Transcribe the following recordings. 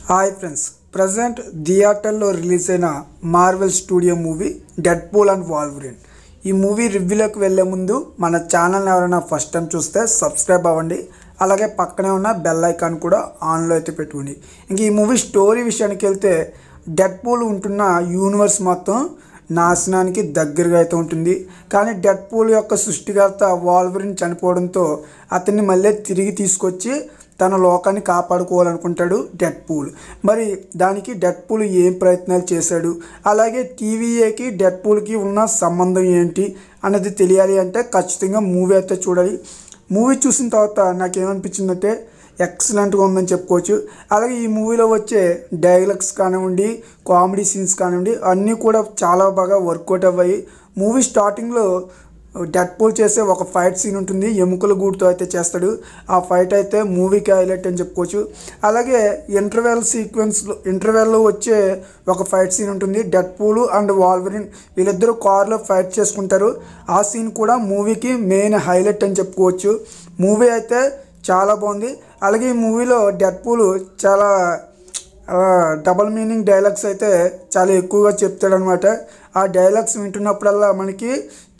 Hi friends, present థియేటర్లో release అయిన Marvel studio movie Deadpool and Wolverine. ఈ movie రివ్యూలోకి వెళ్ళే ముందు మన ఛానల్ని ఎవరైనా ఫస్ట్ టైం చూస్తే సబ్స్క్రైబ్ అవ్వండి. అలాగే పక్కనే ఉన్న బెల్ ఐకాన్ కూడా ఆన్లో అయితే పెట్టుకోండి. ఇంక ఈ మూవీ స్టోరీ విషయానికి వెళ్తే డెడ్పూల్ ఉంటున్న యూనివర్స్ మొత్తం నాశనానికి దగ్గరగా అయితే ఉంటుంది. కానీ డెడ్పూల్ యొక్క సృష్టికర్త వాల్వరిన్ చనిపోవడంతో అతన్ని మళ్ళీ తిరిగి తీసుకొచ్చి తన లోకాన్ని కాపాడుకోవాలనుకుంటాడు డెడ్పూల్. మరి దానికి డెడ్పూల్ ఏం ప్రయత్నాలు చేశాడు, అలాగే టీవీఏకి డెడ్పూల్కి ఉన్న సంబంధం ఏంటి అన్నది తెలియాలి అంటే ఖచ్చితంగా మూవీ అయితే చూడాలి. మూవీ చూసిన తర్వాత నాకేమనిపించిందంటే ఎక్సలెంట్గా ఉందని చెప్పుకోవచ్చు. అలాగే ఈ మూవీలో వచ్చే డైలాగ్స్ కానివ్వండి, కామెడీ సీన్స్ కానివ్వండి, అన్నీ కూడా చాలా బాగా వర్కౌట్ అవ్వాయి. మూవీ స్టార్టింగ్లో డెడ్పూల్ చేసే ఒక ఫైట్ సీన్ ఉంటుంది, ఎముకల గూడుతో అయితే చేస్తాడు. ఆ ఫైట్ అయితే మూవీకి హైలైట్ అని చెప్పుకోవచ్చు. అలాగే ఇంటర్వెల్లో వచ్చే ఒక ఫైట్ సీన్ ఉంటుంది, డెడ్పూల్ అండ్ వాల్వరిన్ వీళ్ళిద్దరూ కార్లో ఫైట్ చేసుకుంటారు. ఆ సీన్ కూడా మూవీకి మెయిన్ హైలైట్ అని చెప్పుకోవచ్చు. మూవీ అయితే చాలా బాగుంది. అలాగే ఈ మూవీలో డెడ్పూల్ చాలా డబల్ మీనింగ్ డైలాగ్స్ అయితే చాలా ఎక్కువగా చెప్తాడనమాట. ఆ డైలాగ్స్ వింటున్నప్పుడల్లా మనకి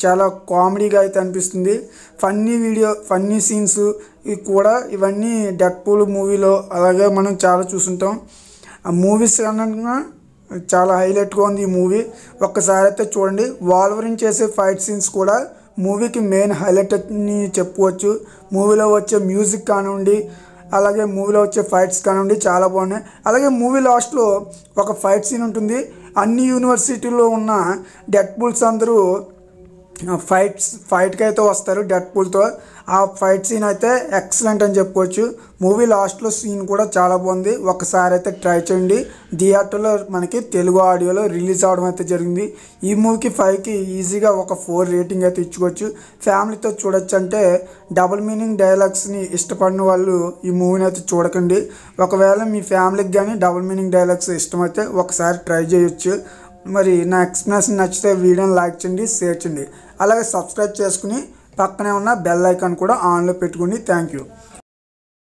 చాలా కామెడీగా అయితే అనిపిస్తుంది. ఫన్నీ సీన్స్ కూడా ఇవన్నీ డెడ్పూల్ మూవీలో అలాగే మనం చాలా చూసుంటాం. ఆ మూవీస్ కన్నా చాలా హైలైట్గా ఉంది ఈ మూవీ. ఒక్కసారి అయితే చూడండి. వాల్వరిన్ చేసే ఫైట్ సీన్స్ కూడా మూవీకి మెయిన్ హైలైట్ అని చెప్పుకోవచ్చు. మూవీలో వచ్చే మ్యూజిక్ కానివ్వండి, అలాగే మూవీలో వచ్చే ఫైట్స్ కానివ్వండి చాలా బాగున్నాయి. అలాగే మూవీ లాస్ట్లో ఒక ఫైట్ సీన్ ఉంటుంది. అన్ని యూనివర్సిటీల్లో ఉన్న డెడ్పూల్స్ అందరూ ఫైట్కి అయితే వస్తారు డెడ్పూల్తో. ఆ ఫైట్ సీన్ అయితే ఎక్సలెంట్ అని చెప్పుకోవచ్చు. మూవీ లాస్ట్లో సీన్ కూడా చాలా బాగుంది. ఒకసారి అయితే ట్రై చేయండి. థియేటర్లో మనకి తెలుగు ఆడియోలో రిలీజ్ అవడం అయితే జరిగింది. ఈ మూవీకి 5కి ఈజీగా ఒక 4 రేటింగ్ అయితే ఇచ్చుకోవచ్చు. ఫ్యామిలీతో చూడొచ్చు. అంటే డబుల్ మీనింగ్ డైలాగ్స్ని ఇష్టపడిన వాళ్ళు ఈ మూవీని అయితే చూడకండి. ఒకవేళ మీ ఫ్యామిలీకి కానీ డబుల్ మీనింగ్ డైలాగ్స్ ఇష్టమైతే ఒకసారి ట్రై చేయొచ్చు. మరి నా ఎక్స్ప్లెనేషన్ నచ్చితే వీడియోని లైక్ చేయండి, షేర్ చేయండి. అలాగే సబ్స్క్రైబ్ చేసుకుని పక్కనే ఉన్న బెల్ ఐకాన్ కూడా ఆన్లో పెట్టుకోండి. Thank you.